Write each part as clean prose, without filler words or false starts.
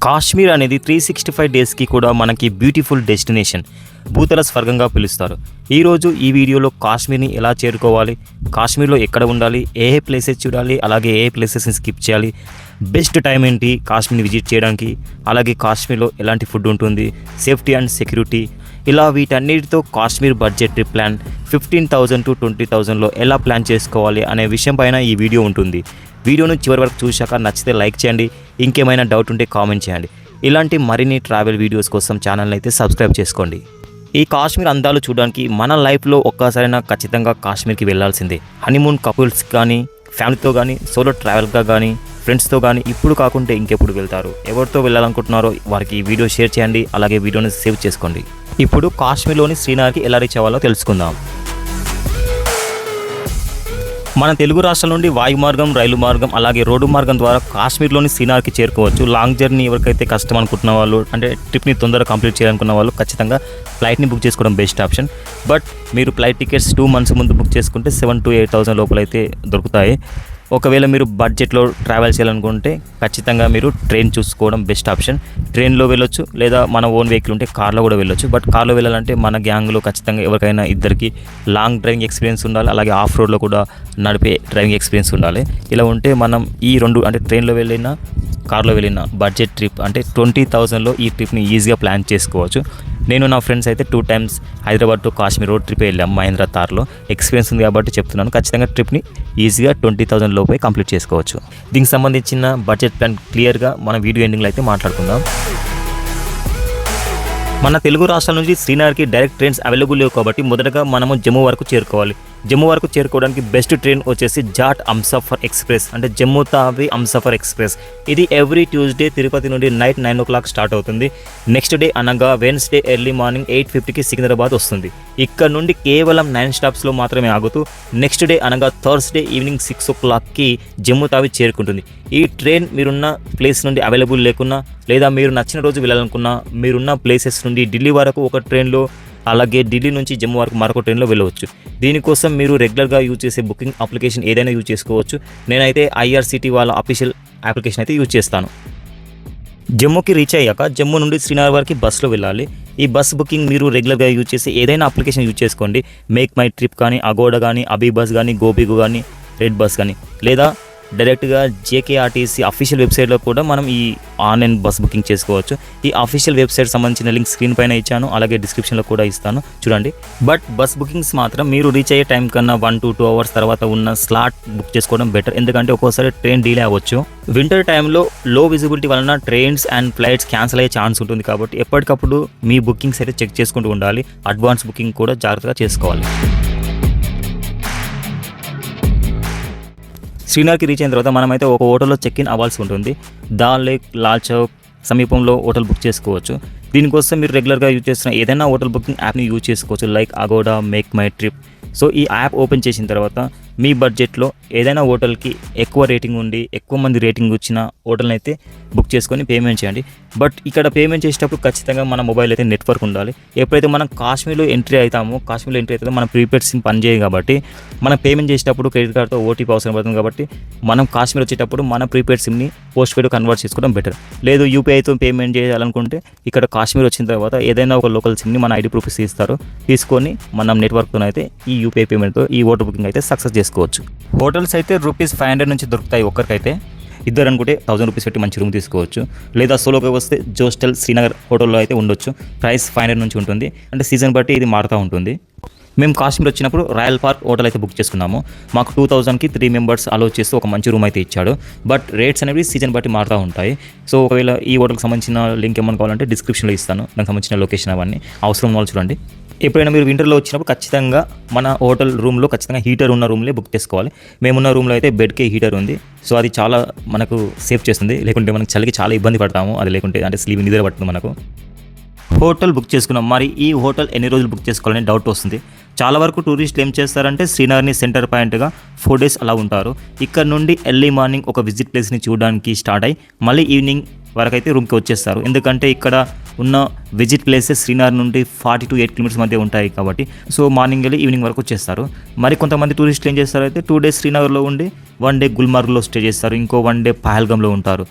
కాశ్మీర్ అనేది 365 డేస్కి కూడా మనకి బ్యూటిఫుల్ డెస్టినేషన్, భూతల స్వర్గంగా పిలుస్తారు. ఈరోజు ఈ వీడియోలో కాశ్మీర్ని ఎలా చేరుకోవాలి, కాశ్మీర్లో ఎక్కడ ఉండాలి, ఏ ప్లేసెస్ చూడాలి, అలాగే ఏ ప్లేసెస్ని స్కిప్ చేయాలి, బెస్ట్ టైం ఏంటి కాశ్మీర్ని విజిట్ చేయడానికి, అలాగే కాశ్మీర్లో ఎలాంటి ఫుడ్ ఉంటుంది, సేఫ్టీ అండ్ సెక్యూరిటీ, ఇలా వీటన్నిటితో Kashmir budget trip plan 15,000 to 20,000లో ఎలా ప్లాన్ చేసుకోవాలి అనే విషయం పైన ఈ వీడియో ఉంటుంది. వీడియోను చివరి వరకు చూశాక నచ్చితే లైక్ చేయండి, ఇంకేమైనా డౌట్ ఉంటే కామెంట్ చేయండి. ఇలాంటి మరిన్ని ట్రావెల్ వీడియోస్ కోసం ఛానల్ని అయితే సబ్స్క్రైబ్ చేసుకోండి. ఈ కాశ్మీర్ అందాలు చూడడానికి మన లైఫ్లో ఒక్కసారైనా ఖచ్చితంగా కాశ్మీర్కి వెళ్ళాల్సిందే. హనీమూన్ కపుల్స్ కానీ, ఫ్యామిలీతో కానీ, సోలో ట్రావెల్గా కానీ, ఫ్రెండ్స్తో కానీ ఇప్పుడు కాకుంటే ఇంకెప్పుడు వెళ్తారు. ఎవరితో వెళ్ళాలనుకుంటున్నారో వారికి ఈ వీడియో షేర్ చేయండి, అలాగే వీడియోని సేవ్ చేసుకోండి. ఇప్పుడు కాశ్మీర్లోని శ్రీనగర్కి ఎలా రీచ్ అవ్వాలో తెలుసుకుందాం. మన తెలుగు రాష్ట్రాల నుండి వాయు మార్గం, రైలు మార్గం, అలాగే రోడ్డు మార్గం ద్వారా కాశ్మీర్లోని శ్రీనగర్కి చేరుకోవచ్చు. లాంగ్ జర్నీ ఎవరికైతే కష్టం అనుకుంటున్న వాళ్ళు, అంటే ట్రిప్ని తొందరగా కంప్లీట్ చేయాలనుకున్న వాళ్ళు ఖచ్చితంగా ఫ్లైట్ని బుక్ చేసుకోవడం బెస్ట్ ఆప్షన్. బట్ మీరు ఫ్లైట్ టికెట్స్ 2 months ముందు బుక్ చేసుకుంటే 7,000 to 8,000 లోపలైతే దొరుకుతాయి. ఒకవేళ మీరు బడ్జెట్లో ట్రావెల్ చేయాలనుకుంటే ఖచ్చితంగా మీరు ట్రైన్ చూసుకోవడం బెస్ట్ ఆప్షన్. ట్రైన్లో వెళ్ళొచ్చు, లేదా మన ఓన్ వెహికల్ ఉంటే కార్లో కూడా వెళ్ళొచ్చు. బట్ కార్లో వెళ్ళాలంటే మన గ్యాంగ్లో ఖచ్చితంగా ఎవరికైనా ఇద్దరికి లాంగ్ డ్రైవింగ్ ఎక్స్పీరియన్స్ ఉండాలి, అలాగే ఆఫ్ రోడ్లో కూడా నడిపే డ్రైవింగ్ ఎక్స్పీరియన్స్ ఉండాలి. ఇలా ఉంటే మనం ఈ రెండు, అంటే ట్రైన్లో వెళ్ళినా కార్లో వెళ్ళిన బడ్జెట్ ట్రిప్ అంటే 20,000లో ఈ ట్రిప్ని ఈజీగా ప్లాన్ చేసుకోవచ్చు. నేను నా ఫ్రెండ్స్ అయితే 2 times Hyderabad to Kashmir road trip వెళ్ళాం మహేంద్ర తార్లో. ఎక్స్పీరియన్స్ ఉంది కాబట్టి చెప్తున్నాను. ఖచ్చితంగా ట్రిప్ని ఈజీగా 20,000 లోపే కంప్లీట్ చేసుకోవచ్చు. దీనికి సంబంధించిన బడ్జెట్ ప్లాన్ క్లియర్గా మన వీడియో ఎండింగ్లో అయితే మాట్లాడుకుందాం. మన తెలుగు రాష్ట్రాల నుంచి శ్రీనగర్కి డైరెక్ట్ ట్రైన్స్ అవైలబుల్ లేవు కాబట్టి మొదటగా మనము జమ్మూ వరకు చేరుకోవాలి. జమ్మూ వరకు చేరుకోవడానికి బెస్ట్ ట్రైన్ వచ్చేసి జాట్ హంసఫర్ ఎక్స్ప్రెస్, అంటే జమ్మూ తావి హంసఫర్ ఎక్స్ప్రెస్. ఇది ఎవ్రీ ట్యూస్డే తిరుపతి నుండి నైట్ 9 o'clock స్టార్ట్ అవుతుంది. నెక్స్ట్ డే అనగా వెన్స్డే ఎర్లీ మార్నింగ్ 8:50కి సికింద్రాబాద్ వస్తుంది. ఇక్కడ నుండి కేవలం 9 stops మాత్రమే ఆగుతూ నెక్స్ట్ డే అనగా థర్స్డే ఈవినింగ్ 6 o'clockకి జమ్మూ తావి చేరుకుంటుంది. ఈ ట్రైన్ మీరున్న ప్లేస్ నుండి అవైలబుల్ లేకున్నా, లేదా మీరు నచ్చిన రోజు వెళ్ళాలనుకున్నా, మీరున్న ప్లేసెస్ నుండి ఢిల్లీ వరకు ఒక ట్రైన్లో, అలాగే ఢిల్లీ నుంచి జమ్మూ వరకు మరొక ట్రైన్లో వెళ్ళవచ్చు. దీనికోసం మీరు రెగ్యులర్గా యూజ్ చేసే బుకింగ్ అప్లికేషన్ ఏదైనా యూజ్ చేసుకోవచ్చు. నేనైతే IRCT వాళ్ళ అఫీషియల్ అప్లికేషన్ అయితే యూజ్ చేస్తాను. జమ్మూకి రీచ్ అయ్యాక జమ్మూ నుండి శ్రీనగర్ వరకు బస్సులో వెళ్ళాలి. ఈ బస్ బుకింగ్ మీరు రెగ్యులర్గా యూజ్ చేసే ఏదైనా అప్లికేషన్ యూజ్ చేసుకోండి. మేక్ మై ట్రిప్ కానీ, అగోడా కానీ, అబీ బస్ కానీ, గోబిగు కానీ, రెడ్ బస్ కానీ, లేదా డైరెక్ట్గా JKRTC అఫీషియల్ వెబ్సైట్లో కూడా మనం ఈ ఆన్లైన్ బస్ బుకింగ్ చేసుకోవచ్చు. ఈ అఫీషియల్ వెబ్సైట్ సంబంధించిన లింక్ స్క్రీన్ పైన ఇచ్చాను, అలాగే డిస్క్రిప్షన్లో కూడా ఇస్తాను, చూడండి. బట్ బస్ బుకింగ్స్ మాత్రం మీరు రీచ్ అయ్యే టైం కన్నా 1 to 2 hours తర్వాత ఉన్న స్లాట్ బుక్ చేసుకోవడం బెటర్. ఎందుకంటే ఒక్కోసారి ట్రైన్ డిలే అవ్వచ్చు. వింటర్ టైంలో లో విజిబిలిటీ వలన ట్రైన్స్ అండ్ ఫ్లైట్స్ క్యాన్సిల్ అయ్యే ఛాన్స్ ఉంటుంది. కాబట్టి ఎప్పటికప్పుడు మీ బుకింగ్స్ అయితే చెక్ చేసుకుంటూ ఉండాలి. అడ్వాన్స్ బుకింగ్ కూడా జాగ్రత్తగా చేసుకోవాలి. శ్రీనగర్కి రీచ్ అయిన తర్వాత మనమైతే ఒక హోటల్లో చెక్ ఇన్ అవ్వాల్సి ఉంటుంది. దాల్ లేక్, లాల్ చౌక్ సమీపంలో హోటల్ బుక్ చేసుకోవచ్చు. దీనికోసం మీరు రెగ్యులర్గా యూజ్ చేస్తున్న ఏదైనా హోటల్ బుకింగ్ యాప్ని యూజ్ చేసుకోవచ్చు, like Agoda, MakeMyTrip. So ఈ యాప్ ఓపెన్ చేసిన తర్వాత మీ బడ్జెట్లో ఏదైనా హోటల్కి ఎక్కువ రేటింగ్ ఉండి, ఎక్కువ మంది రేటింగ్ వచ్చిన హోటల్ని అయితే బుక్ చేసుకొని పేమెంట్ చేయండి. బట్ ఇక్కడ పేమెంట్ చేసేటప్పుడు ఖచ్చితంగా మన మొబైల్ అయితే నెట్వర్క్ ఉండాలి. ఎప్పుడైతే మనం కాశ్మీర్లో ఎంట్రీ అవుతామో మన ప్రీపెయిడ్ సిమ్ పనిచేయం కాబట్టి మనం పేమెంట్ చేసేటప్పుడు క్రెడిట్ కార్డ్తో OTP అవసరం పడుతుంది. కాబట్టి మనం కాశ్మీర్ వచ్చేటప్పుడు మన ప్రీపెయిడ్ సిమ్ని పోస్ట్ పెయిడ్ కన్వర్ట్ చేసుకోవడం బెటర్. లేదు UPIతో పేమెంట్ చేయాలనుకుంటే ఇక్కడ కాశ్మీర్ వచ్చిన తర్వాత ఏదైనా ఒక లోకల్ సిమ్ని మన ID ప్రూఫ్ ఇస్తారు, తీసుకొని మనం నెట్వర్క్తో అయితే ఈ UPI పేమెంట్తో ఈ హోటల్ బుకింగ్ అయితే సక్సెస్ చేసుకోవచ్చు. హోటల్స్ అయితే ₹500 నుంచి దొరుకుతాయి ఒక్కరికైతే. ఇద్దరు అనుకుంటే 1,000 రూపీస్ పెట్టి మంచి రూమ్ తీసుకోవచ్చు. లేదా సోలోగా వస్తే జోస్టల్ శ్రీనగర్ హోటల్లో అయితే ఉండొచ్చు. ప్రైస్ 500 నుంచి ఉంటుంది. అంటే సీజన్ బట్టి ఇది మారుతూ ఉంటుంది. మేము కాశ్మీర్ వచ్చినప్పుడు రాయల్ పార్క్ హోటల్ అయితే బుక్ చేసుకున్నాము. మాకు 2,000కి 3 members అలో చేస్తూ ఒక మంచి రూమ్ అయితే ఇచ్చాడు. బట్ రేట్స్ అనేవి సీజన్ బట్టి మారుతూ ఉంటాయి. సో ఒకవేళ ఈ హోటల్కి సంబంధించిన లింక్ ఏమన్నా కావాలంటే డిస్క్రిప్షన్లో ఇస్తాను, దానికి సంబంధించిన లొకేషన్ అవన్నీ. అవసరం వాళ్ళు చూడండి. ఎప్పుడైనా మీరు వింటర్లో వచ్చినప్పుడు ఖచ్చితంగా మన హోటల్ రూమ్లో ఖచ్చితంగా హీటర్ ఉన్న రూమ్లే బుక్ చేసుకోవాలి. మేమున్న రూమ్లో అయితే బెడ్కే హీటర్ ఉంది. సో అది చాలా మనకు సేఫ్ చేస్తుంది. లేకుంటే మనకు చలికి చాలా ఇబ్బంది పడతాము. అది లేకుంటే అంటే స్లీప్ నిద్ర పడుతుంది మనకు. హోటల్ బుక్ చేసుకున్నాం. మరి ఈ హోటల్ ఎన్ని రోజులు బుక్ చేసుకోవాలని డౌట్ వస్తుంది. చాలా వరకు టూరిస్టులు ఏం చేస్తారంటే శ్రీనగర్ని సెంటర్ పాయింట్గా 4 days అలా ఉంటారు. ఇక్కడ నుండి ఎర్లీ మార్నింగ్ ఒక విజిట్ ప్లేస్ని చూడడానికి స్టార్ట్ అయ్యి మళ్ళీ ఈవినింగ్ వరకు అయితే రూమ్కి వచ్చేస్తారు. ఎందుకంటే ఇక్కడ ఉన్న విజిట్ ప్లేసెస్ శ్రీనగర్ నుండి 40 to 8 kilometers మధ్య ఉంటాయి కాబట్టి. సో మార్నింగ్ వెళ్ళి ఈవినింగ్ వరకు వచ్చేస్తారు. మరి కొంతమంది టూరిస్టులు ఏం చేస్తారైతే 2 days శ్రీనగర్లో ఉండి 1 day గుల్మార్గ్లో స్టే చేస్తారు, ఇంకో 1 day పహల్గామ్లో ఉంటారు.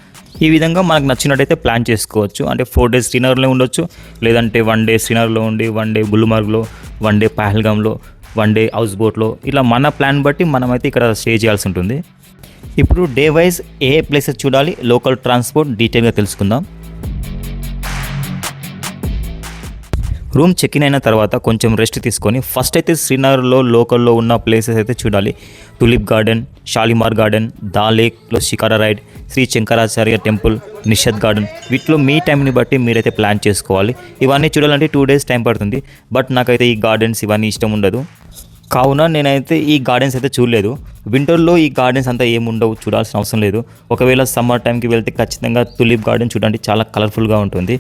ఈ విధంగా మనకు నచ్చినట్టయితే ప్లాన్ చేసుకోవచ్చు. అంటే 4 డేస్ శ్రీనగర్లో ఉండొచ్చు, లేదంటే 1 డే శ్రీనగర్లో ఉండి 1 డే గుల్మార్గ్లో, 1 డే పహల్గామ్లో, 1 డే హౌస్ బోట్లో, ఇలా మన ప్లాన్ బట్టి మనమైతే ఇక్కడ స్టే చేయాల్సి ఉంటుంది. ఇప్పుడు డే వైజ్ ఏ ప్లేసెస్ చూడాలి, లోకల్ ట్రాన్స్పోర్ట్ డీటెయిల్గా తెలుసుకుందాం. రూమ్ చెక్ ఇన్ అయిన తర్వాత కొంచెం రెస్ట్ తీసుకొని ఫస్ట్ అయితే శ్రీనగర్లో లోకల్లో ఉన్న ప్లేసెస్ అయితే చూడాలి. Tulip garden, Shalimar garden, the లేక్లో shikara ride, Shri Shankaracharya temple, Nishat garden, వీటిలో మీ టైంని బట్టి మీరైతే ప్లాన్ చేసుకోవాలి. ఇవన్నీ చూడాలంటే 2 డేస్ టైం పడుతుంది. బట్ నాకైతే ఈ గార్డెన్స్ ఇవన్నీ ఇష్టం ఉండదు, కావున నేనైతే ఈ గార్డెన్స్ అయితే చూడలేదు. వింటర్లో ఈ గార్డెన్స్ అంతా ఏముండవు, చూడాల్సిన అవసరం లేదు. ఒకవేళ సమ్మర్ టైంకి వెళ్తే ఖచ్చితంగా టులిప్ గార్డెన్ చూడండి, చాలా కలర్ఫుల్గా ఉంటుంది.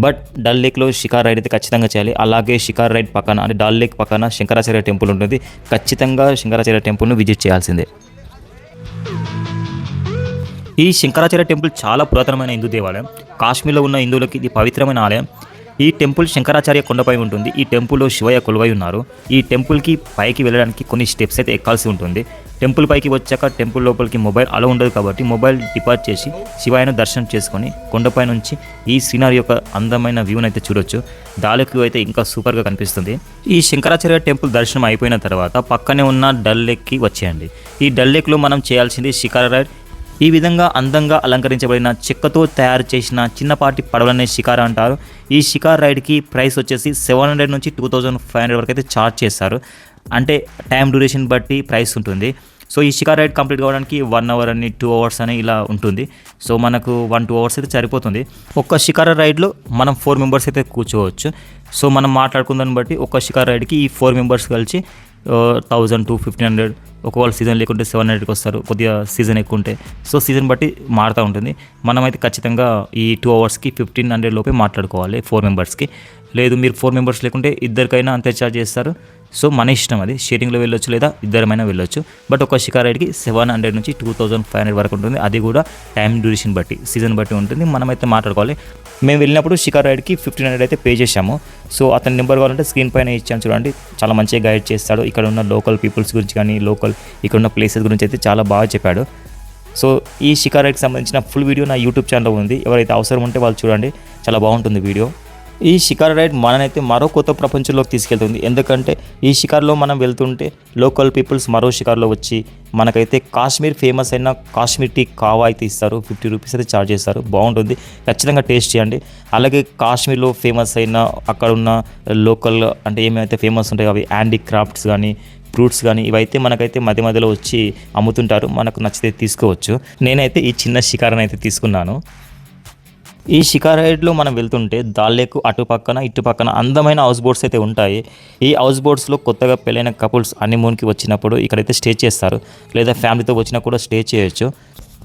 బట్ డల్ లేక్లో షికార్ రైడ్ అయితే ఖచ్చితంగా చేయాలి. అలాగే షికార్ రైడ్ పక్కన అంటే డల్ లేక్ పక్కన శంకరాచార్య టెంపుల్ ఉంటుంది, ఖచ్చితంగా శంకరాచార్య టెంపుల్ను విజిట్ చేయాల్సిందే. ఈ శంకరాచార్య టెంపుల్ చాలా పురాతనమైన హిందూ దేవాలయం. కాశ్మీర్లో ఉన్న హిందువులకి ఇది పవిత్రమైన ఆలయం. ఈ టెంపుల్ శంకరాచార్య కొండపై ఉంటుంది. ఈ టెంపుల్లో శివయ్య కొలువై ఉన్నారు. ఈ టెంపుల్కి పైకి వెళ్ళడానికి కొన్ని స్టెప్స్ అయితే ఎక్కాల్సి ఉంటుంది. టెంపుల్ పైకి వచ్చాక టెంపుల్ లోపలికి మొబైల్ అలా ఉండదు కాబట్టి మొబైల్ డిపార్ట్ చేసి శివయ్యను దర్శనం చేసుకొని కొండపై నుంచి ఈ శ్రీనగర్ యొక్క అందమైన వ్యూని అయితే చూడొచ్చు. దాలకు అయితే ఇంకా సూపర్గా కనిపిస్తుంది. ఈ శంకరాచార్య టెంపుల్ దర్శనం అయిపోయిన తర్వాత పక్కనే ఉన్న డల్ లేక్కి వచ్చేయండి. ఈ డల్ లేక్లో మనం చేయాల్సింది షికారా రైడ్. ఈ విధంగా అందంగా అలంకరించబడిన చెక్కతో తయారు చేసిన చిన్నపాటి పడవలనే షికారా అంటారు. ఈ షికార్ రైడ్కి ప్రైస్ వచ్చేసి 700 నుంచి 2500 వరకు అయితే ఛార్జ్ చేస్తారు. అంటే టైం డ్యూరేషన్ బట్టి ప్రైస్ ఉంటుంది. సో ఈ షికార్ రైడ్ కంప్లీట్ కావడానికి 1 అవర్ అని 2 అవర్స్ అని ఇలా ఉంటుంది. సో మనకు 1-2 అవర్స్ అయితే సరిపోతుంది. ఒక్క షికారా రైడ్లో మనం 4 మెంబర్స్ అయితే కూర్చోవచ్చు. సో మనం మాట్లాడుకుందాన్ని బట్టి ఒక్క షికార్ రైడ్కి ఈ 4 మెంబర్స్ కలిసి 1000 to 1500, ఒకవేళ సీజన్ లేకుంటే 700కి వస్తారు, కొద్దిగా సీజన్ ఎక్కువ ఉంటే. సో సీజన్ బట్టి మారుతూ ఉంటుంది. మనమైతే ఖచ్చితంగా ఈ 2 అవర్స్కి 1500 లోపే మాట్లాడుకోవాలి 4 మెంబర్స్కి. లేదు మీరు 4 మెంబర్స్ లేకుంటే ఇద్దరికైనా అంతే ఛార్జ్ చేస్తారు. సో మన ఇష్టం, అది షేరింగ్లో వెళ్ళొచ్చు లేదా ఇద్దరమైనా వెళ్ళొచ్చు. బట్ ఒక షికార్ రైడ్కి 700 నుంచి 2500 వరకు ఉంటుంది. అది కూడా టైం డ్యూరేషన్ బట్టి, సీజన్ బట్టి ఉంటుంది. మనమైతే మాట్లాడుకోవాలి. మేము వెళ్ళినప్పుడు షికార్ రైడ్కి 1500 అయితే పే చేశాము. సో అతని నెంబర్ కావాలంటే స్క్రీన్ పైన ఇచ్చాను చూడండి. చాలా మంచిగా గైడ్ చేస్తాడు. ఇక్కడ ఉన్న లోకల్ పీపుల్స్ గురించి కానీ ఇక్కడ ఉన్న ప్లేసెస్ గురించి అయితే చాలా బాగా చెప్పాడు. సో ఈ షికార్ రైడ్కి సంబంధించిన ఫుల్ వీడియో నా యూట్యూబ్ ఛానల్లో ఉంది. ఎవరైతే అవసరం ఉంటే వాళ్ళు చూడండి, చాలా బాగుంటుంది వీడియో. ఈ షికార్ రైడ్ మననైతే మరో కొత్త ప్రపంచంలోకి తీసుకెళ్తుంది. ఎందుకంటే ఈ షికార్లో మనం వెళ్తుంటే లోకల్ పీపుల్స్ మరో షికార్లో వచ్చి మనకైతే కాశ్మీర్ ఫేమస్ అయిన కాశ్మీర్ టీ కావా అయితే ఇస్తారు. 50 రూపీస్ అయితే ఛార్జ్ చేస్తారు. బాగుంటుంది, ఖచ్చితంగా టేస్ట్ చేయండి. అలాగే కాశ్మీర్లో ఫేమస్ అయిన అక్కడ ఉన్న లోకల్ అంటే ఏమైతే ఫేమస్ ఉంటాయో అవి హ్యాండీక్రాఫ్ట్స్ కానీ ఫ్రూట్స్ కానీ ఇవైతే మనకైతే మధ్య మధ్యలో వచ్చి అమ్ముతుంటారు. మనకు నచ్చితే తీసుకోవచ్చు. నేనైతే ఈ చిన్న షికార్ని అయితే తీసుకున్నాను. ఈ షికార్ రైడ్లో మనం వెళ్తుంటే దాల్ లేక్ అటు పక్కన ఇటు పక్కన అందమైన హౌస్ బోట్స్ అయితే ఉంటాయి. ఈ హౌస్ బోట్స్లో కొత్తగా పెళ్ళైన కపుల్స్ హనీమూన్కి వచ్చినప్పుడు ఇక్కడైతే స్టే చేస్తారు, లేదా ఫ్యామిలీతో వచ్చినా కూడా స్టే చేయొచ్చు.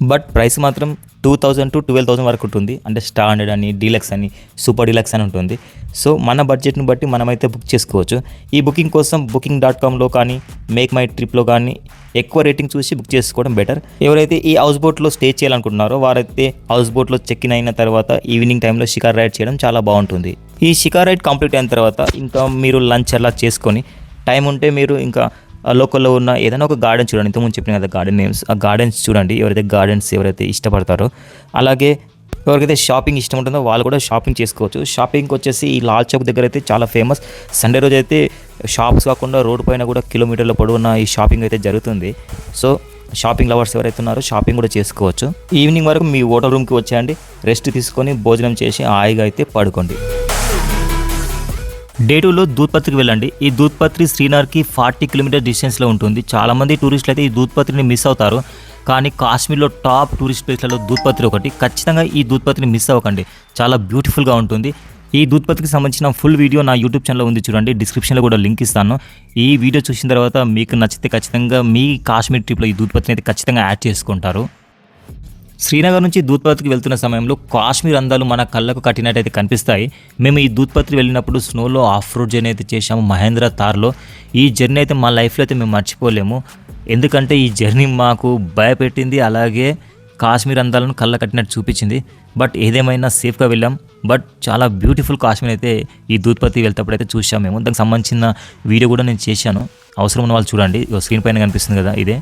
బట్ ప్రైస్ మాత్రం 2000 to 12,000 వరకు ఉంటుంది. అంటే స్టాండర్డ్ అని, డీలక్స్ అని, సూపర్ డీలక్స్ అని ఉంటుంది. సో మన బడ్జెట్ని బట్టి మనమైతే బుక్ చేసుకోవచ్చు. ఈ బుకింగ్ కోసం booking.comలో కానీ మేక్ మై ట్రిప్లో కానీ ఎక్కువ రేటింగ్ చూసి బుక్ చేసుకోవడం బెటర్. ఎవరైతే ఈ హౌస్ బోట్లో స్టే చేయాలనుకుంటున్నారో వారైతే హౌస్ బోట్లో చెక్ ఇన్ అయిన తర్వాత ఈవినింగ్ టైంలో షికార్ రైడ్ చేయడం చాలా బాగుంటుంది. ఈ షికార్ రైడ్ కంప్లీట్ అయిన తర్వాత ఇంకా మీరు లంచ్ అలా చేసుకొని టైం ఉంటే మీరు ఇంకా లోకల్లో ఉన్న ఏదైనా ఒక గార్డెన్ చూడండి. ఇంతకుముందు చెప్పిన కదా గార్డెన్ నేమ్స్, ఆ గార్డెన్స్ చూడండి. ఎవరైతే ఇష్టపడతారో, అలాగే ఎవరికైతే షాపింగ్ ఇష్టం ఉంటుందో వాళ్ళు కూడా షాపింగ్ చేసుకోవచ్చు. షాపింగ్కి వచ్చేసి ఈ లాల్ చౌక్ దగ్గర అయితే చాలా ఫేమస్. సండే రోజు అయితే షాప్స్ కాకుండా రోడ్డు పైన కూడా కిలోమీటర్ల పొడవున్న ఈ షాపింగ్ అయితే జరుగుతుంది. సో షాపింగ్ లవర్స్ ఎవరైతే ఉన్నారో షాపింగ్ కూడా చేసుకోవచ్చు. ఈవినింగ్ వరకు మీ హోటల్ రూమ్కి వచ్చేయండి, రెస్ట్ తీసుకొని భోజనం చేసి హాయిగా అయితే పడుకోండి. డే 2లో దూద్పత్రికి వెళ్ళండి. ఈ దూద్పత్రి శ్రీనగర్కి 40 కిలోమీటర్ డిస్టెన్స్లో ఉంటుంది. చాలామంది టూరిస్టులు అయితే ఈ దూద్పత్రిని మిస్ అవుతారు. కానీ కాశ్మీర్లో టాప్ టూరిస్ట్ ప్లేస్లలో దూద్పత్రి ఒకటి. ఖచ్చితంగా ఈ దూద్పత్రిని మిస్ అవ్వకండి, చాలా బ్యూటిఫుల్గా ఉంటుంది. ఈ దూద్పత్రికి సంబంధించిన ఫుల్ వీడియో నా యూట్యూబ్ ఛానల్లో ఉంది చూడండి. డిస్క్రిప్షన్లో కూడా లింక్ ఇస్తాను. ఈ వీడియో చూసిన తర్వాత మీకు నచ్చితే ఖచ్చితంగా మీ కాశ్మీర్ ట్రిప్లో ఈ దూద్పత్రిని అయితే ఖచ్చితంగా యాడ్ చేసుకుంటారు. శ్రీనగర్ నుంచి దూద్పత్రికి వెళ్తున్న సమయంలో కాశ్మీర్ అందాలు మన కళ్ళకు కట్టినట్టయితే కనిపిస్తాయి. మేము ఈ దూద్పత్రి వెళ్ళినప్పుడు స్నోలో ఆఫ్ రోడ్ జర్నీ అయితే చేశాము, మహేంద్ర తార్లో. ఈ జర్నీ అయితే మా లైఫ్లో అయితే మేము మర్చిపోలేము. ఎందుకంటే ఈ జర్నీ మాకు భయపెట్టింది, అలాగే కాశ్మీర్ అందాలను కళ్ళ కట్టినట్టు చూపించింది. బట్ ఏదేమైనా సేఫ్గా వెళ్ళాం. బట్ చాలా బ్యూటిఫుల్ కాశ్మీర్ అయితే ఈ దూద్పత్రి వెళ్తేప్పుడు అయితే చూసాం మేము. దానికి సంబంధించిన వీడియో కూడా నేను చేశాను, అవసరం ఉన్న వాళ్ళు చూడండి. స్క్రీన్ పైన కనిపిస్తుంది కదా, ఇదే.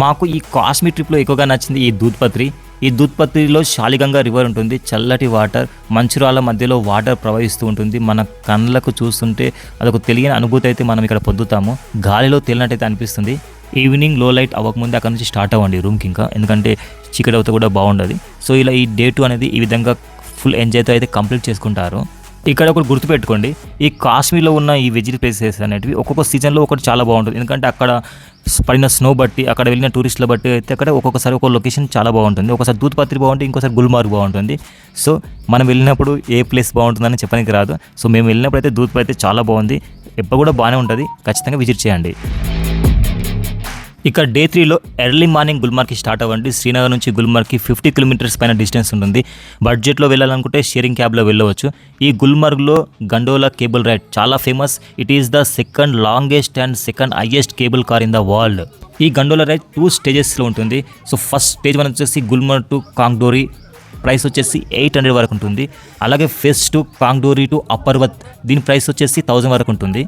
మాకు ఈ కాశ్మీర్ ట్రిప్లో ఎక్కువగా నచ్చింది ఈ దూద్పత్రి. ఈ దూద్పత్రిలో శాలిగంగా రివర్ ఉంటుంది, చల్లటి వాటర్, మంచురాళ్ళ మధ్యలో వాటర్ ప్రవహిస్తూ ఉంటుంది. మన కళ్ళకు చూస్తుంటే అదొక తెలియని అనుభూతి అయితే మనం ఇక్కడ పొందుతాము. గాలిలో తేలినట్టయితే అనిపిస్తుంది. ఈవినింగ్ లో లైట్ అవ్వకముందే అక్కడ నుంచి స్టార్ట్ అవ్వండి రూమ్కి, ఇంకా ఎందుకంటే చీకటి అవుతే కూడా బాగుండదు. సో ఇలా ఈ డే 2 అనేది ఈ విధంగా ఫుల్ ఎంజాయ్తో అయితే కంప్లీట్ చేసుకుంటారు. ఇక్కడ ఒకటి గుర్తుపెట్టుకోండి, ఈ కాశ్మీర్లో ఉన్న ఈ విజిట్ ప్లేసెస్ అనేటివి ఒక్కొక్క సీజన్లో ఒకటి చాలా బాగుంటుంది. ఎందుకంటే అక్కడ పడిన స్నో బట్టి, అక్కడ వెళ్ళిన టూరిస్టుల బట్టి అయితే అక్కడ ఒక్కొక్కసారి ఒక లొకేషన్ చాలా బాగుంటుంది. ఒకసారి దూద్పత్రి బాగుంటుంది, ఇంకోసారి గుల్మార్గ్ బాగుంటుంది. సో మనం వెళ్ళినప్పుడు ఏ ప్లేస్ బాగుంటుందని చెప్పడానికి రాదు. సో మేము వెళ్ళినప్పుడు అయితే దూద్పత్రి చాలా బాగుంది, ఎప్పుడు కూడా బాగానే ఉంటుంది, ఖచ్చితంగా విజిట్ చేయండి. ఇక డే 3లో ఎర్లీ మార్నింగ్ గుల్మార్గ్కి స్టార్ట్ అవ్వండి. శ్రీనగర్ నుంచి గుల్మార్గ్కి 50 కిలోమీటర్స్ పైన డిస్టెన్స్ ఉంటుంది. బడ్జెట్లో వెళ్ళాలనుకుంటే షేరింగ్ క్యాబ్లో వెళ్ళవచ్చు. ఈ గుల్మార్గ్లో గండోలా కేబుల్ రైడ్ చాలా famous. It is the second longest and second highest cable car in the world. ఈ గండోలా రైడ్ 2 స్టేజెస్లో ఉంటుంది. సో ఫస్ట్ స్టేజ్ 1 వచ్చేసి గుల్మార్గ్ టు కాంగ్డోరీ, ప్రైస్ వచ్చేసి 800 వరకు ఉంటుంది. అలాగే ఫేజ్ 2 కాంగ్డోరీ టు అపర్వత్, దీని ప్రైస్ వచ్చేసి 1000 వరకు ఉంటుంది.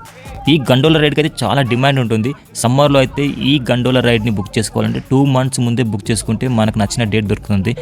ఈ గండోలా రైడ్కి అయితే చాలా డిమాండ్ ఉంటుంది. సమ్మర్లో అయితే ఈ గండోలా రైడ్ని బుక్ చేసుకోవాలంటే 2 months ముందే బుక్ చేసుకుంటే మనకు నచ్చిన డేట్ దొరుకుతుంది.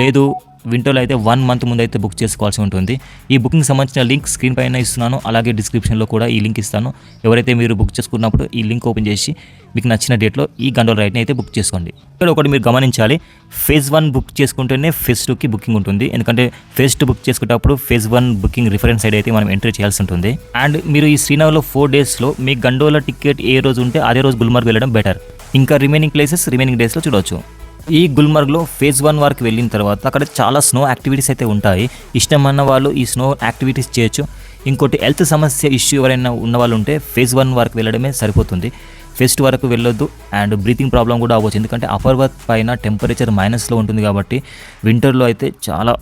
లేదు వింటర్లో అయితే 1 month ముందు అయితే బుక్ చేసుకోవాల్సి ఉంటుంది. ఈ బుకింగ్ సంబంధించిన లింక్ స్క్రీన్ పైన ఇస్తున్నాను, అలాగే డిస్క్రిప్షన్లో కూడా ఈ లింక్ ఇస్తాను. ఎవరైతే మీరు బుక్ చేసుకున్నప్పుడు ఈ లింక్ ఓపెన్ చేసి మీకు నచ్చిన డేట్లో ఈ గండోలా రైడ్ని అయితే బుక్ చేసుకోండి. ఇక్కడ ఒకటి మీరు గమనించాలి, ఫేజ్ 1 బుక్ చేసుకుంటేనే ఫేజ్ 2కి బుకింగ్ ఉంటుంది. ఎందుకంటే ఫేజ్ 2 బుక్ చేసుకునేటప్పుడు ఫేజ్ 1 బుకింగ్ రిఫరెన్స్ సైడ్ అయితే మనం ఎంట్రీ చేయాల్సి ఉంటుంది. అండ్ మీరు ఈ శ్రీనగర్లో 4 daysలో మీ గండోలా టికెట్ ఏ రోజు ఉంటే అదే రోజు గుల్మార్గ్ వెళ్ళడం బెటర్. ఇంకా రిమైనింగ్ ప్లేసెస్ రిమైనింగ్ డేస్లో చూడవచ్చు. ఈ గుల్మార్గ్లో ఫేజ్ 1 వరకు వెళ్ళిన తర్వాత అక్కడ చాలా స్నో యాక్టివిటీస్ అయితే ఉంటాయి. ఇష్టమన్న వాళ్ళు ఈ స్నో యాక్టివిటీస్ చేయొచ్చు. ఇంకోటి హెల్త్ సమస్య ఇష్యూ ఎవరైనా ఉన్న వాళ్ళు ఉంటే ఫేజ్ 1 వరకు వెళ్ళడమే సరిపోతుంది. ఫేజ్ 2 వరకు వెళ్ళొద్దు. అండ్ బ్రీతింగ్ ప్రాబ్లం కూడా అవ్వచ్చు, ఎందుకంటే అపర్వత్ పైన టెంపరేచర్ మైనస్లో ఉంటుంది కాబట్టి వింటర్లో అయితే చాలా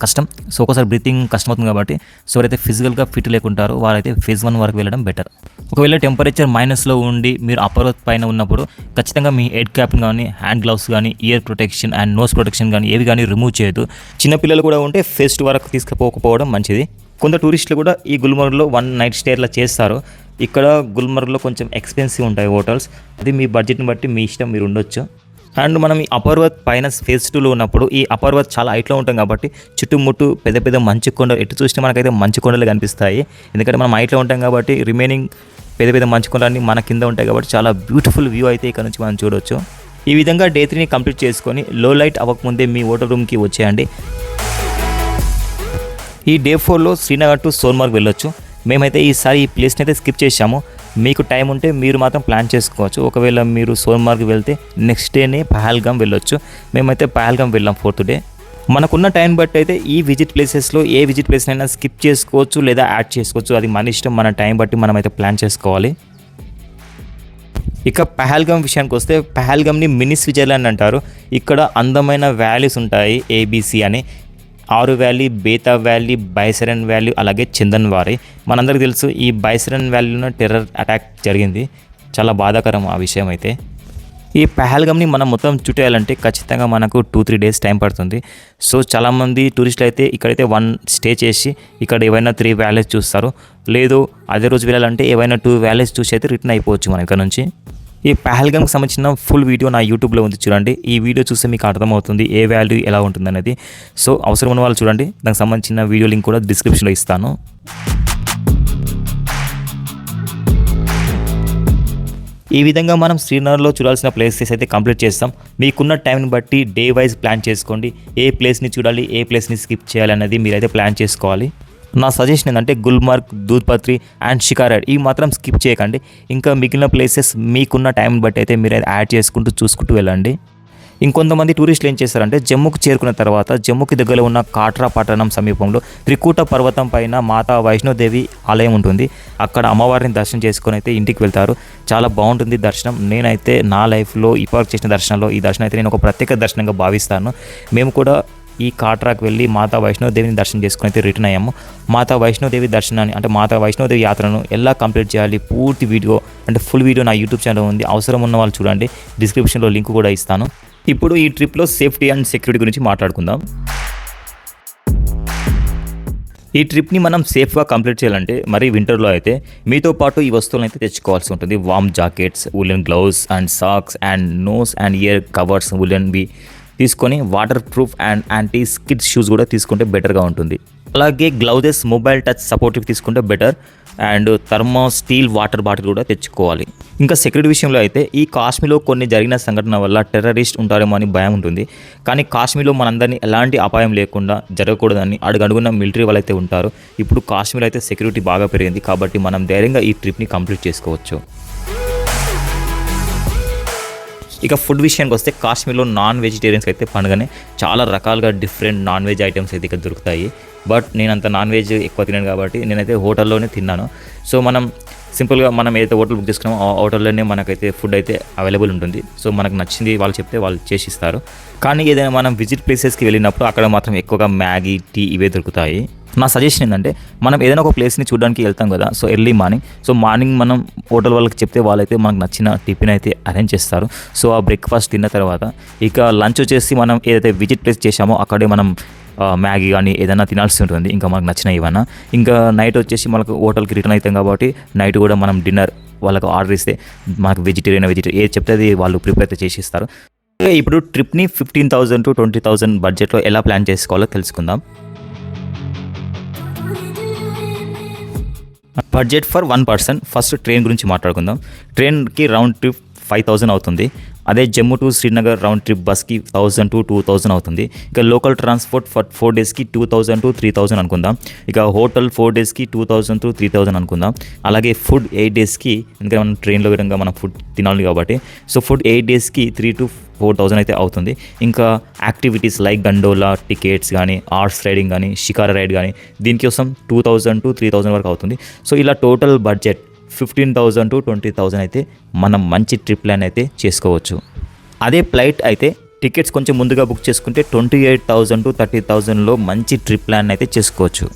కష్టం. సో ఒకసారి బ్రీతింగ్ కష్టమవుతుంది కాబట్టి సో ఎవరైతే ఫిజికల్గా ఫిట్ లేకుంటారో వారైతే ఫేజ్ 1 వరకు వెళ్ళడం బెటర్. ఒకవేళ టెంపరేచర్ మైనస్లో ఉండి మీరు అపర్వత్ పైన ఉన్నప్పుడు ఖచ్చితంగా మీ హెడ్ క్యాప్ కానీ, హ్యాండ్ గ్లౌస్ కానీ, ear protection and nose protection కానీ ఏవి కానీ రిమూవ్ చేయొద్దు. చిన్నపిల్లలు కూడా ఉంటే ఫేజ్ 2 వరకు తీసుకుపోకపోవడం మంచిది. కొంత టూరిస్టులు కూడా ఈ గుల్మార్గ్లో 1 night స్టే అట్లా చేస్తారు. ఇక్కడ గుల్మార్గ్లో కొంచెం ఎక్స్పెన్సివ్ ఉంటాయి హోటల్స్, అది మీ బడ్జెట్ని బట్టి మీ ఇష్టం, మీరు ఉండొచ్చు. అండ్ మనం ఈ అపర్వత్ పైన ఫేజ్ 2లో ఉన్నప్పుడు ఈ అపర్వత్ చాలా హైట్లో ఉంటాం కాబట్టి చుట్టుముట్టు పెద్ద పెద్ద మంచు కొండలు, ఎటు చూసినా మనకైతే మంచు కొండలు కనిపిస్తాయి. ఎందుకంటే మనం హైట్లో ఉంటాం కాబట్టి రిమైనింగ్ పెద్ద పెద్ద మంచు కొండలన్నీ మన కింద ఉంటాయి కాబట్టి చాలా బ్యూటిఫుల్ వ్యూ అయితే ఇక్కడ నుంచి మనం చూడవచ్చు. ఈ విధంగా డే 3ని కంప్లీట్ చేసుకొని లో లైట్ అవ్వకముందే మీ హోటల్ రూమ్కి వచ్చేయండి. ఈ డే 4లో శ్రీనగర్ టు సోన్మార్గ్ వెళ్ళొచ్చు. మేమైతే ఈసారి ఈ ప్లేస్ని అయితే స్కిప్ చేశాము. మీకు టైం ఉంటే మీరు మాత్రం ప్లాన్ చేసుకోవచ్చు. ఒకవేళ మీరు సోన్మార్గ్ వెళ్తే నెక్స్ట్ డేనే పహల్గామ్ వెళ్ళొచ్చు. మేమైతే పహల్గామ్ వెళ్ళాం 4th డే. మనకున్న టైం బట్టి అయితే ఈ విజిట్ ప్లేసెస్లో ఏ విజిట్ ప్లేస్ అయినా స్కిప్ చేసుకోవచ్చు లేదా యాడ్ చేసుకోవచ్చు. అది మన ఇష్టం, మన టైం బట్టి మనమైతే ప్లాన్ చేసుకోవాలి. ఇక పహల్గామ్ విషయానికి వస్తే పహల్గామ్ని మినీ స్విట్జర్లాండ్ అంటారు. ఇక్కడ అందమైన వ్యాలీస్ ఉంటాయి, ABC అని, ఆరు valley, Betha valley, Baisaran valley, అలాగే చందన్ వారీ. మనందరికీ తెలుసు ఈ బైసరన్ వ్యాలీలో టెర్రర్ అటాక్ జరిగింది, చాలా బాధాకరం ఆ విషయం అయితే. ఈ పహల్గామ్ని మనం మొత్తం చుట్టేయాలంటే ఖచ్చితంగా మనకు 2-3 days టైం పడుతుంది. సో చాలామంది టూరిస్టులు అయితే ఇక్కడైతే 1 స్టే చేసి ఇక్కడ ఏవైనా 3 వ్యాలీస్ చూస్తారు. లేదు అదే రోజు వెళ్ళాలంటే ఏవైనా 2 వ్యాలీస్ చూసి అయితే రిటర్న్ అయిపోవచ్చు మనం ఇక్కడ నుంచి. ఈ పహల్గామ్కి సంబంధించిన ఫుల్ వీడియో నా యూట్యూబ్లో ఉంది, చూడండి. ఈ వీడియో చూస్తే మీకు అర్థమవుతుంది ఏ వాల్యూ ఎలా ఉంటుంది అనేది. సో అవసరం ఉన్న వాళ్ళు చూడండి, దానికి సంబంధించిన వీడియో లింక్ కూడా డిస్క్రిప్షన్లో ఇస్తాను. ఈ విధంగా మనం శ్రీనగర్లో చూడాల్సిన ప్లేసెస్ అయితే కంప్లీట్ చేస్తాం. మీకున్న టైంని బట్టి డే వైజ్ ప్లాన్ చేసుకోండి. ఏ ప్లేస్ని చూడాలి, ఏ ప్లేస్ని స్కిప్ చేయాలి అనేది మీరైతే ప్లాన్ చేసుకోవాలి. నా సజెషన్ ఏంటంటే గుల్మార్గ్, దూద్పత్రి అండ్ షికారా ఇవి మాత్రం స్కిప్ చేయకండి. ఇంకా మిగిలిన ప్లేసెస్ మీకున్న టైంని బట్టి అయితే మీరు యాడ్ చేసుకుంటూ చూసుకుంటూ వెళ్ళండి. ఇంకొంతమంది టూరిస్టులు ఏం చేస్తారంటే జమ్మూకి చేరుకున్న తర్వాత జమ్మూకి దగ్గరలో ఉన్న కాట్రా పట్టణం సమీపంలో త్రికూట పర్వతం పైన మాతా వైష్ణోదేవి ఆలయం ఉంటుంది. అక్కడ అమ్మవారిని దర్శనం చేసుకొని అయితే ఇంటికి వెళ్తారు. చాలా బాగుంటుంది దర్శనం. నేనైతే నా లైఫ్లో ఇప్పటివరకు చేసిన దర్శనంలో ఈ దర్శనం అయితే నేను ఒక ప్రత్యేక దర్శనంగా భావిస్తాను. మేము కూడా ఈ కాట్రాకి వెళ్ళి మాతా వైష్ణోదేవిని దర్శనం చేసుకుని అయితే రిటర్న్ అయ్యాము. మాతా వైష్ణోదేవి దర్శనాన్ని అంటే మాతా వైష్ణోదేవి యాత్రను ఎలా కంప్లీట్ చేయాలి పూర్తి వీడియో అంటే ఫుల్ వీడియో నా యూట్యూబ్ ఛానల్ ఉంది, అవసరం ఉన్న వాళ్ళు చూడండి. డిస్క్రిప్షన్లో లింక్ కూడా ఇస్తాను. ఇప్పుడు ఈ ట్రిప్లో సేఫ్టీ అండ్ సెక్యూరిటీ గురించి మాట్లాడుకుందాం. ఈ ట్రిప్ని మనం సేఫ్గా కంప్లీట్ చేయాలంటే మరి వింటర్లో అయితే మీతో పాటు ఈ వస్తువులను అయితే తెచ్చుకోవాల్సి ఉంటుంది. Warm jackets, woollen gloves and socks and nose and ear covers ఉలెన్వి, తీసుకొని water proof and anti skid shoes కూడా తీసుకుంటే బెటర్గా ఉంటుంది. అలాగే గ్లౌజెస్, మొబైల్ టచ్ సపోర్టివ్ తీసుకుంటే better. And thermo steel water bottle కూడా తెచ్చుకోవాలి. ఇంకా సెక్యూరిటీ విషయంలో అయితే ఈ కాశ్మీర్లో కొన్ని జరిగిన సంఘటన వల్ల టెర్రరిస్ట్ ఉంటారేమో అని భయం ఉంటుంది. కానీ కాశ్మీర్లో మనందరినీ ఎలాంటి అపాయం లేకుండా జరగకూడదని అడుగడుగున్న మిలిటరీ వాళ్ళు అయితే ఉంటారు. ఇప్పుడు కాశ్మీర్ అయితే సెక్యూరిటీ బాగా పెరిగింది కాబట్టి మనం ధైర్యంగా ఈ ట్రిప్ని కంప్లీట్ చేసుకోవచ్చు. ఇక ఫుడ్ విషయానికి వస్తే కాశ్మీర్లో నాన్ వెజిటేరియన్స్కి అయితే పండుగనే చాలా రకాలుగా డిఫరెంట్ నాన్ వెజ్ ఐటమ్స్ అయితే ఇక్కడ దొరుకుతాయి. బట్ నేను అంత నాన్ వెజ్ ఎక్కువ తినాను కాబట్టి నేనైతే హోటల్లోనే తిన్నాను. సో మనం సింపుల్గా మనం ఏదైతే హోటల్ బుక్ చేసుకున్నామో ఆ హోటల్లోనే మనకైతే ఫుడ్ అయితే అవైలబుల్ ఉంటుంది. సో మనకు నచ్చింది వాళ్ళు చెప్తే వాళ్ళు చేసి ఇస్తారు. కానీ ఏదైనా మనం విజిట్ ప్లేసెస్కి వెళ్ళినప్పుడు అక్కడ మాత్రం ఎక్కువగా మ్యాగీ, టీ ఇవే దొరుకుతాయి. నా సజెషన్ ఏంటంటే మనం ఏదైనా ఒక ప్లేస్ని చూడడానికి వెళ్తాం కదా, సో ఎర్లీ మార్నింగ్ మనం హోటల్ వాళ్ళకి చెప్తే వాళ్ళైతే మనకు నచ్చిన టిఫిన్ అయితే అరేంజ్ చేస్తారు. సో ఆ బ్రేక్ఫాస్ట్ తిన్న తర్వాత ఇక లంచ్ వచ్చేసి మనం ఏదైతే విజిట్ ప్లేస్ చేసామో అక్కడే మనం మ్యాగీ కానీ ఏదైనా తినాల్సి ఉంటుంది, ఇంకా మనకు నచ్చిన ఏమన్నా. ఇంకా నైట్ వచ్చేసి మనకు హోటల్కి రిటర్న్ అవుతాం కాబట్టి నైట్ కూడా మనం డిన్నర్ వాళ్ళకు ఆర్డర్ ఇస్తే మనకు వెజిటేరియన్ ఏది చెప్తే అది వాళ్ళు ప్రిపేర్ అయితే చేసి ఇస్తారు. ఇప్పుడు ట్రిప్ని 15,000 to 20,000 బడ్జెట్లో ఎలా ప్లాన్ చేసుకోవాలో తెలుసుకుందాం. Budget for 1 person. First train గురించి మాట్లాడుకుందాం. ట్రైన్కి రౌండ్ ట్రిప్ 5,000 అవుతుంది. అదే Jammu to Srinagar round trip బస్కి 1,000 to 2,000 అవుతుంది. ఇక లోకల్ ట్రాన్స్పోర్ట్ ఫర్ 4 daysకి 2,000 to 3,000 అనుకుందాం. ఇక హోటల్ 4 daysకి 2,000 to 3,000 అనుకుందాం. అలాగే ఫుడ్ 8 daysకి, ఎందుకంటే మనం ట్రైన్లో విధంగా మనం ఫుడ్ తినాలి కాబట్టి, సో ఫుడ్ 8 daysకి 3,000 to 4,000 అయితే అవుతుంది. ఇంకా యాక్టివిటీస్ లైక్ గండోలా టికెట్స్ కానీ, హార్స్ రైడింగ్ కానీ, షికారా రైడ్ కానీ దీనికోసం 2,000 to 3,000 వరకు అవుతుంది. సో ఇలా టోటల్ బడ్జెట్ 15,000 to 20,000 అయితే మనం మంచి ట్రిప్ ప్లాన్ అయితే చేసుకోవచ్చు. అదే ఫ్లైట్ అయితే టికెట్స్ కొంచెం ముందుగా బుక్ చేసుకుంటే 28,000 to 30,000లో మంచి ట్రిప్ ప్లాన్ అయితే చేసుకోవచ్చు.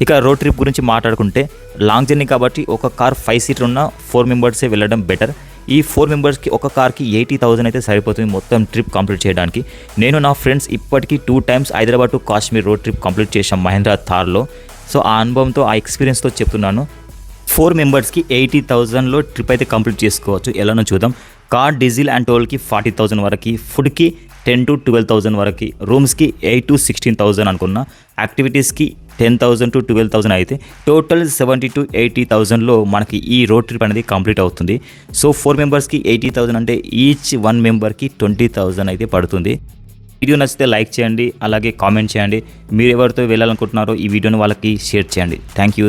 ఇక రోడ్ ట్రిప్ గురించి మాట్లాడుకుంటే లాంగ్ జర్నీ కాబట్టి ఒక కార్ 5 seater ఉన్న 4 members వెళ్ళడం బెటర్. ఈ 4 members ఒక కార్కి 80,000 అయితే సరిపోతుంది మొత్తం ట్రిప్ కంప్లీట్ చేయడానికి. నేను నా ఫ్రెండ్స్ ఇప్పటికీ 2 times Hyderabad to Kashmir road trip complete చేశాం మహేంద్ర థార్లో. సో ఆ అనుభవంతో, ఆ ఎక్స్పీరియన్స్తో చెప్తున్నాను. 4 members 80,000లో ట్రిప్ అయితే కంప్లీట్ చేసుకోవచ్చు. ఎలానో చూద్దాం. కార్, డీజిల్ అండ్ టోల్కి 40,000 వరకు, ఫుడ్కి 10,000 to 12,000 వరకు, రూమ్స్కి 8,000 to 16,000 అనుకున్నా, యాక్టివిటీస్కి 10,000 to 12,000 అయితే టోటల్ 70,000 to 80,000లో మనకి ఈ రోడ్ ట్రిప్ అనేది కంప్లీట్ అవుతుంది. సో 4 members 80,000 అంటే ఈచ్ 1 member 20,000 అయితే పడుతుంది. వీడియో నచ్చితే లైక్ చేయండి, అలాగే కామెంట్ చేయండి. మీరు ఎవరితో వెళ్ళాలనుకుంటున్నారో ఈ వీడియోని వాళ్ళకి షేర్ చేయండి. Thank you.